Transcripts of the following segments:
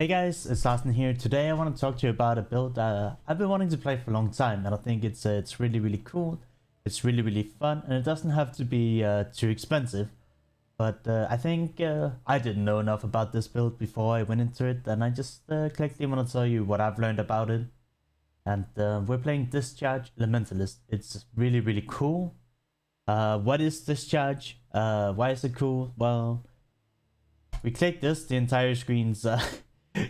Hey guys, it's Austin here. Today I want to talk to you about a build I've been wanting to play for a long time, and I think it's really cool. It's really fun, and it doesn't have to be too expensive. But I think I didn't know enough about this build before I went into it, and I just quickly want to tell you what I've learned about it. And we're playing Discharge elementalist. It's really cool. What is Discharge? Why is it cool? Well, we click this, the entire screen's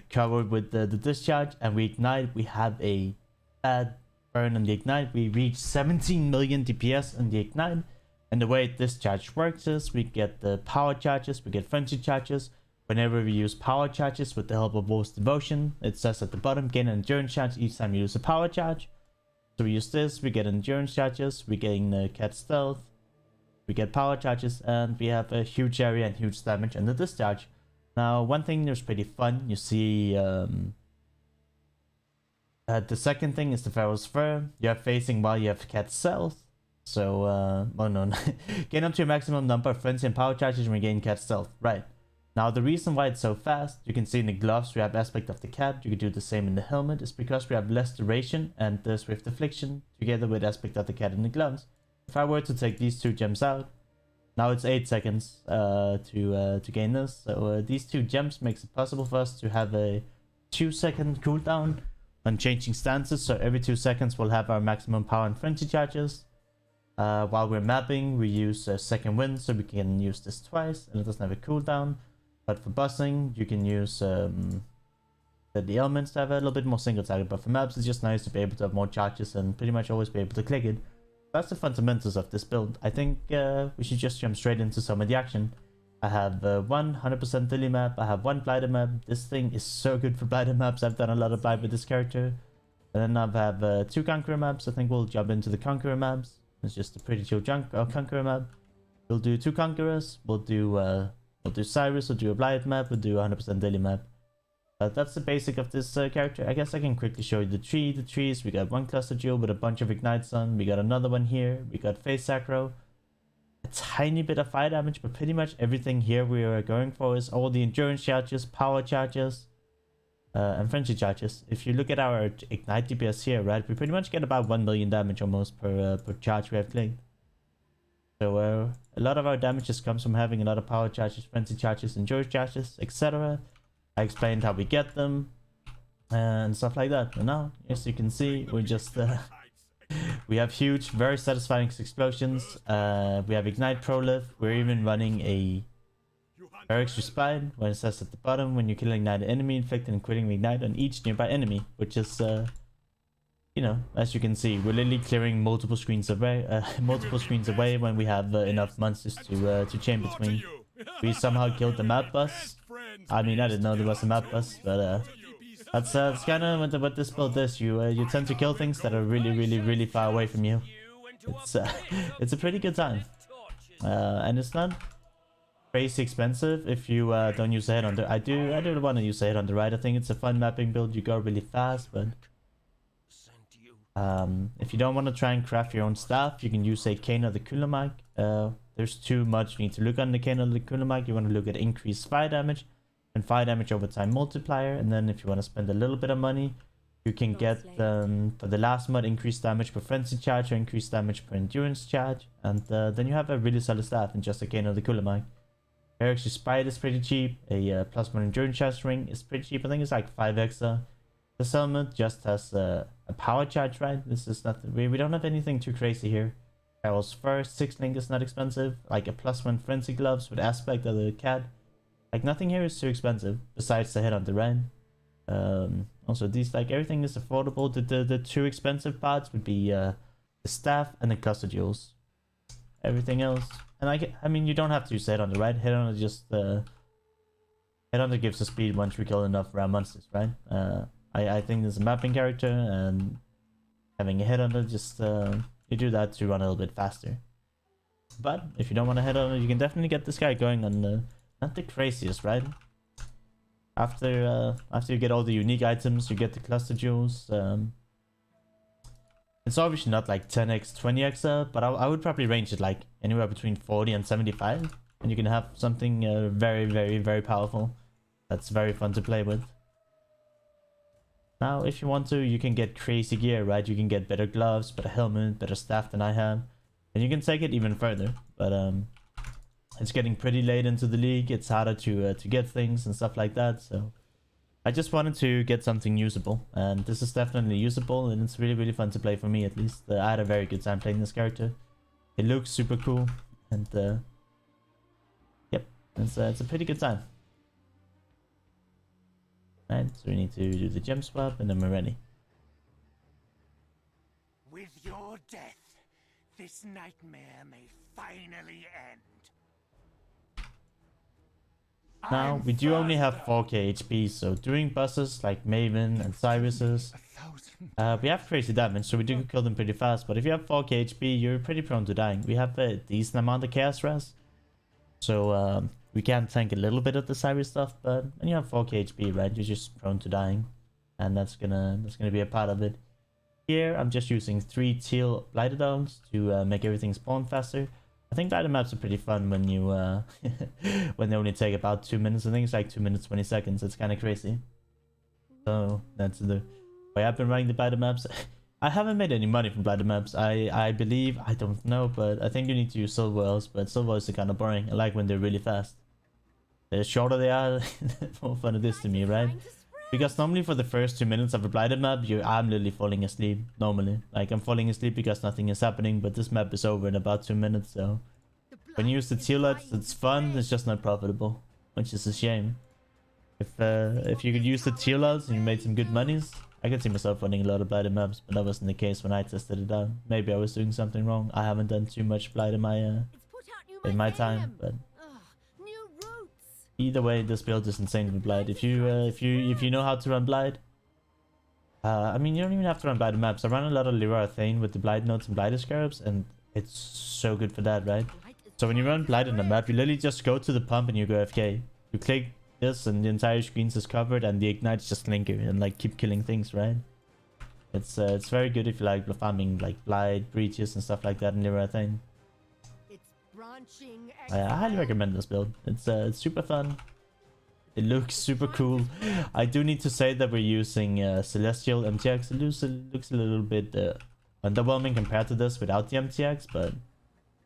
covered with the discharge, and we ignite. We have a bad burn on the ignite. We reach 17 million DPS on the ignite, and the way discharge works is we get the power charges, we get frenzy charges. Whenever we use power charges with the help of Wolf's Devotion, it says at the bottom, gain an endurance charge each time you use a power charge. So we use this, we get endurance charges, we gain cat stealth, we get power charges, and we have a huge area and huge damage and the discharge. Now, one thing that's pretty fun, you see, the second thing is the Pharaoh's Fur. You have facing while you have cat stealth. So, oh no, gain up to a maximum number of frenzy and power charges and regain cat stealth. Right. Now, the reason why it's so fast, you can see in the gloves we have aspect of the cat. You can do the same in the helmet. Is because we have less duration and the swift affliction together with aspect of the cat in the gloves. If I were to take these two gems out, now it's 8 seconds to gain this. So these two gems makes it possible for us to have a 2-second cooldown on changing stances. So every 2 seconds we'll have our maximum power and frenzy charges. While we're mapping, we use second wind, so we can use this twice, and it doesn't have a cooldown. But for buzzing, you can use the elements to have a little bit more single target. But for maps, it's just nice to be able to have more charges and pretty much always be able to click it. That's the fundamentals of this build. I think we should just jump straight into some of the action. I have 100% Dilly map. I have one Blighted map. This thing is so good for Blighted maps. I've done a lot of Blight with this character. And then I have 2 Conqueror maps. I think we'll jump into the Conqueror maps. It's just a pretty chill Conqueror map. We'll do 2 Conquerors. We'll do Cyrus. We'll do a Blighted map. We'll do 100% Dilly map. That's the basic of this character. I guess I can quickly show you the tree. The trees, we got one cluster jewel with a bunch of ignites on. We got another one here. We got face sacro. A tiny bit of fire damage, but pretty much everything here we are going for is all the endurance charges, power charges, and frenzy charges. If you look at our ignite DPS here, right, we pretty much get about 1 million damage almost per charge we have clicked. So a lot of our damage just comes from having a lot of power charges, frenzy charges, endurance charges, etc. I explained how we get them and stuff like that. And now, as you can see, we just we have huge, very satisfying explosions. We have ignite prolift. We're even running a very extra spine when it says at the bottom, when you kill an ignited enemy, inflicting and quitting ignite on each nearby enemy, which is you know, as you can see, we're literally clearing multiple screens away when we have enough monsters to chain between. We somehow killed the map boss. I mean, I didn't know there was a map boss, but that's kind of what this build is. You tend to kill things that are really far away from you. It's a pretty good time, and it's not crazy expensive if you don't use a head on the. I do want to use a head on the right. I think it's a fun mapping build. You go really fast, but if you don't want to try and craft your own staff, you can use a cane of the Kulamag. There's too much you need to look on the cane of the Kulamag. You want to look at increased fire damage and fire damage over time multiplier. And then if you want to spend a little bit of money, you can get for the last mod increased damage per frenzy charge or increased damage per endurance charge. And then you have a really solid staff in just a cane of the Kulamag. Eric's Spite is pretty cheap. A +1 endurance charge ring is pretty cheap. I think it's like 5 extra. The helmet just has a power charge, right? This is not, we don't have anything too crazy here. Carol's first 6 link is not expensive. Like a +1 frenzy gloves with aspect of the cat. Like nothing here is too expensive besides the head on the right. Also these, like everything is affordable. The 2 expensive parts would be the staff and the cluster jewels. Everything else, and I mean you don't have to use head on the right. Head on just head on gives the speed once we kill enough rare monsters, right? I think there's a mapping character, and having a head on it just you do that to run a little bit faster. But if you don't want to head on it, you can definitely get this guy going on the not the craziest, right? After you get all the unique items, you get the cluster jewels. It's obviously not like 10x, 20x, but I would probably range it like anywhere between 40 and 75, and you can have something very powerful that's very fun to play with. Now, if you want to, you can get crazy gear, right? You can get better gloves, better helmet, better staff than I have. And you can take it even further. But it's getting pretty late into the league. It's harder to get things and stuff like that. So I just wanted to get something usable. And this is definitely usable. And it's really, really fun to play for me, at least. I had a very good time playing this character. It looks super cool. And yep, it's a pretty good time. Right, so we need to do the gem swap and then we're ready. With your death, this nightmare may finally end. Now, we do only have 4k HP, so doing bosses like Maven and Cyrus's, we have crazy damage, so we do kill them pretty fast. But if you have 4k HP, you're pretty prone to dying. We have a decent amount of chaos res, so we can tank a little bit of the Cyrus stuff. But when you have 4k HP, right, you're just prone to dying, and that's gonna be a part of it. Here, I'm just using 3 teal Blighted Owls to make everything spawn faster. I think Blighted maps are pretty fun when you when they only take about 2 minutes. I think it's like 2 minutes 20 seconds. It's kind of crazy. So that's the way I've been running the Blighted maps. I haven't made any money from Blighted maps. I believe, I don't know, but I think you need to use silver whales. But silver whales are kind of boring. I like when they're really fast. The shorter they are, the more fun it is to me, right? Because normally for the first 2 minutes of a Blighted map, I'm literally falling asleep, normally. Like, I'm falling asleep because nothing is happening, but this map is over in about 2 minutes, so... When you use the tealets, it's fun, it's just not profitable, which is a shame. If you could use the tealets and you made some good monies, I could see myself running a lot of Blighted maps, but that wasn't the case when I tested it out. Maybe I was doing something wrong. I haven't done too much Blight in my time, but... Either way, this build is insane with Blight. If you know how to run Blight, I mean, you don't even have to run Blighted maps. I run a lot of Leroy Thane with the Blight notes and Blighted scarabs, and it's so good for that, right? So when you run Blight on the map, you literally just go to the pump and you go AFK. You click this, and the entire screen is covered, and the ignites just linker and like keep killing things, right? It's very good if you like farming like Blight, breaches, and stuff like that in Leroy Thane. I highly recommend this build. It's super fun. It looks super cool. I do need to say that we're using Celestial MTX. It looks a little bit underwhelming compared to this without the MTX, but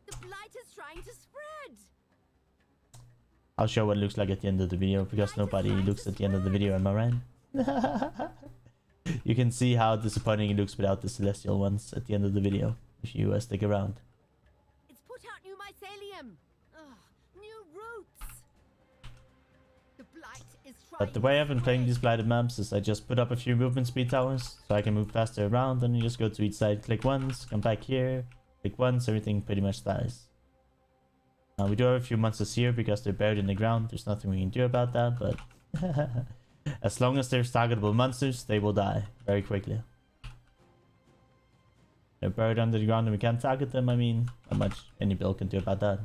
the blight is trying to spread. I'll show what it looks like at the end of the video, because nobody looks at the end of the video, am I right? You can see how disappointing it looks without the Celestial ones at the end of the video, if you stick around. But the way I've been playing these Blighted maps is I just put up a few movement speed towers so I can move faster around, and you just go to each side, click once, come back here, click once, everything pretty much dies. Now we do have a few monsters here because they're buried in the ground. There's nothing we can do about that, but as long as there's targetable monsters, they will die very quickly. They're buried under the ground and we can't target them. I mean, not much any build can do about that.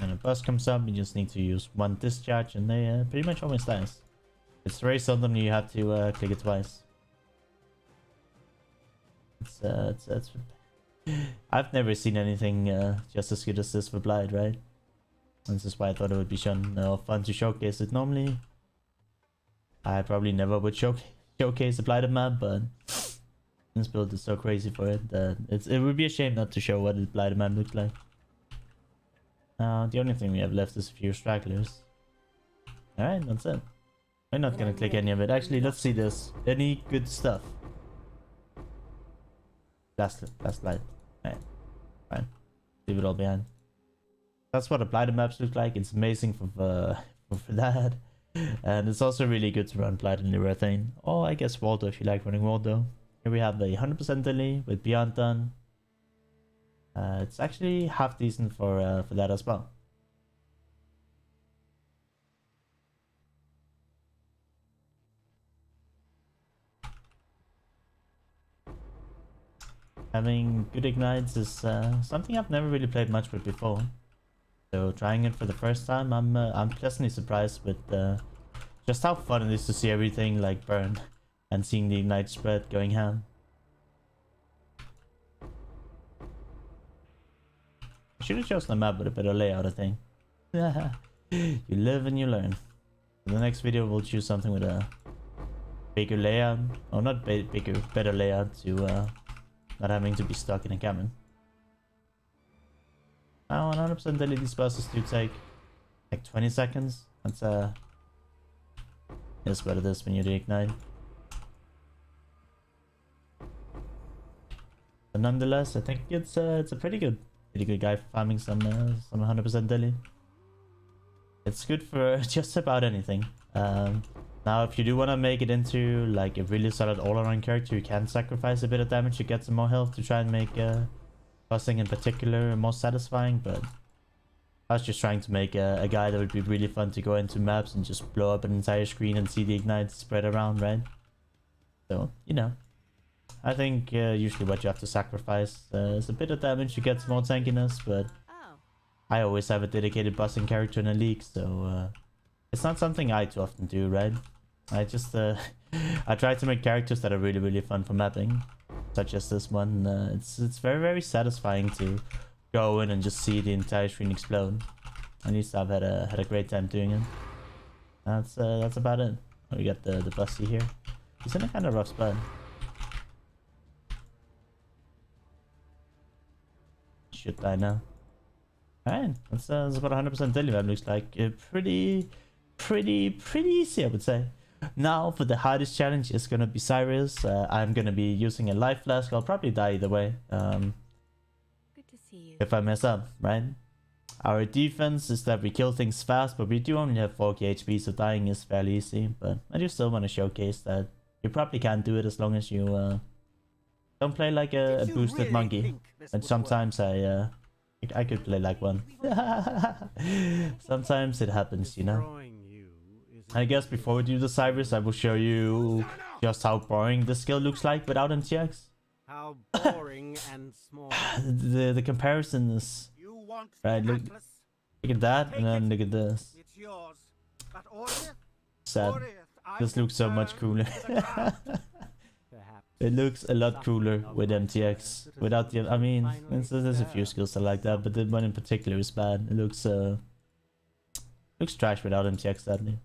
When a boss comes up, you just need to use 1 discharge and they pretty much always dies. It's very seldom you have to click it twice. It's I've never seen anything just as good as this for Blight, right? And this is why I thought it would be fun to showcase it. Normally, I probably never would showcase a Blighted map, but this build is so crazy for it that it would be a shame not to show what a Blighted map looks like. The only thing we have left is a few stragglers. Alright, that's it. We're not gonna click any of it. Actually, let's see this. Any good stuff? Last light. Alright. Fine. Leave it all behind. That's what the Blighted maps look like. It's amazing for that. And it's also really good to run Blighted in Leroy Thane. Or I guess Waldo if you like running Waldo. Here we have a 100% delay with Beyond done. It's actually half decent for that as well. Having good ignites is something I've never really played much with before. So trying it for the first time, I'm pleasantly surprised with just how fun it is to see everything like burn and seeing the ignite spread going ham. Should have chosen a map with a better layout, I think. You live and you learn. In the next video, we'll choose something with a bigger layout, or not bigger, better layout to not having to be stuck in a cabin. Now 100% daily these bosses do take like 20 seconds. That's is what it is when you reignite. But nonetheless, I think it's a pretty good guy for farming some 100% daily. It's good for just about anything. Now, if you do want to make it into like a really solid all-around character, you can sacrifice a bit of damage to get some more health to try and make bossing in particular more satisfying. But I was just trying to make a guy that would be really fun to go into maps and just blow up an entire screen and see the ignite spread around, right? So, you know, I think usually what you have to sacrifice is a bit of damage to get some more tankiness, but I always have a dedicated bossing character in a league, so it's not something I too often do, right? I just I try to make characters that are really fun for mapping, such as this one. It's very satisfying to go in and just see the entire screen explode. At least I've had a great time doing it. That's about it. Oh, we got the Busty here. He's in a kind of rough spot. Should die now. Alright, that's about 100% daily vibe. Looks like pretty easy, I would say. Now for the hardest challenge is gonna be Cyrus. I'm gonna be using a life flask. I'll probably die either way. Good to see you. If I mess up, right? Our defense is that we kill things fast, but we do only have 4k HP, so dying is fairly easy. But I do still want to showcase that you probably can't do it as long as you don't play like a boosted monkey. And sometimes I could play like one. Sometimes it happens, you know. I guess before we do the Cyrus, I will show you just how boring the skill looks like without MTX. How boring and small. The comparison is right. Look at that, and then look at this. It's yours. But Orith, Sad. This looks so much cooler. It looks a lot cooler with MTX. Without the, I mean, there's a few skills I like that, but the one in particular is bad. It looks trash without MTX, sadly.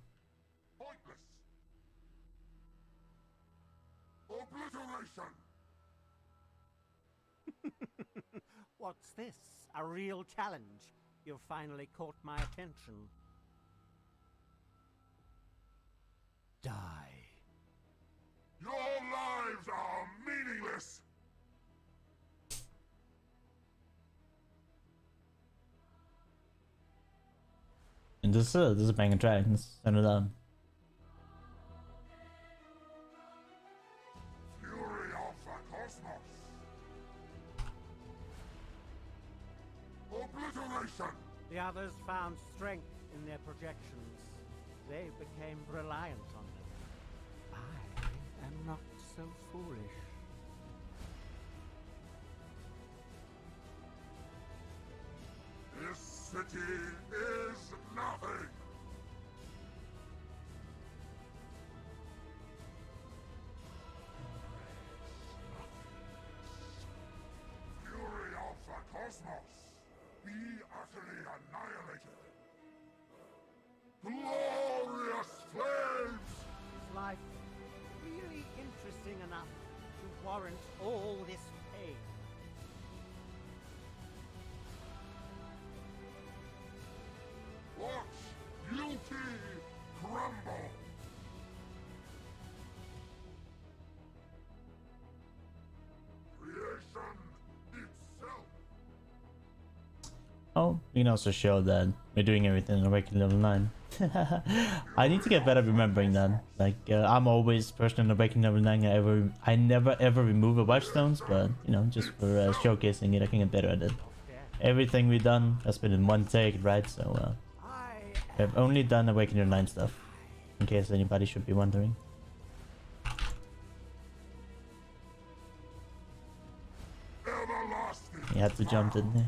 What's this? A real challenge? You've finally caught my attention. Die. Your lives are meaningless! And this is a bang of dragons. Send it on. Fury of the cosmos! Obliteration! The others found strength in their projections. They became reliant on them. I am not so foolish. This city is nothing! Fury of the cosmos! Be utterly annihilated! Glorious flames! Is life really interesting enough to warrant all this pain? Watch beauty crumble! Creation itself! Oh, we can also show that we're doing everything in Awakening level 9. I need to get better at remembering that. Like, I'm always personally in Awakening level 9. I never ever remove a Watchstones, but, you know, just for showcasing it, I can get better at it. Everything we've done has been in one take, right? So, I've only done Awakening level 9 stuff, in case anybody should be wondering. Everlasting! You had to jump, didn't you?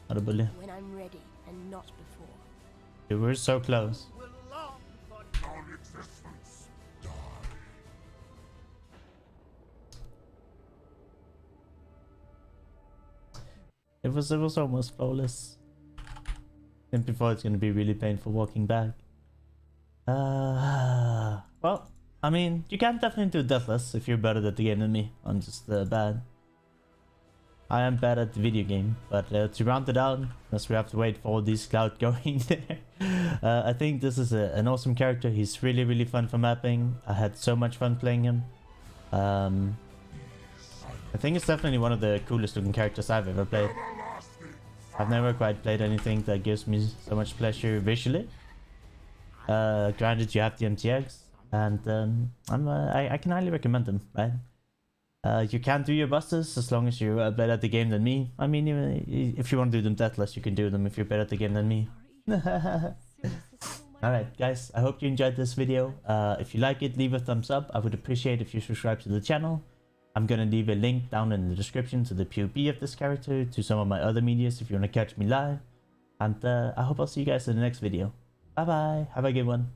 Not a bully. When I'm ready and not before. You were so close. Will long for Non-existence! Die! It was almost flawless. Simply for it's gonna be really painful walking back. Well, I mean, you can definitely do Deathless if you're better at the game than me. I'm just bad. I am bad at the video game, but to round it out, as we have to wait for all these cloud going there, I think this is an awesome character. He's really, really fun for mapping. I had so much fun playing him. I think it's definitely one of the coolest looking characters I've ever played. I've never quite played anything that gives me so much pleasure visually. Granted, you have the MTX, and I can highly recommend them, right? You can do your busters as long as you're better at the game than me. I mean, if you want to do them deathless, you can do them if you're better at the game than me. Alright, guys, I hope you enjoyed this video. If you like it, leave a thumbs up. I would appreciate if you subscribe to the channel. I'm gonna leave a link down in the description to the POV of this character, to some of my other medias if you want to catch me live. And I hope I'll see you guys in the next video. Bye bye, have a good one.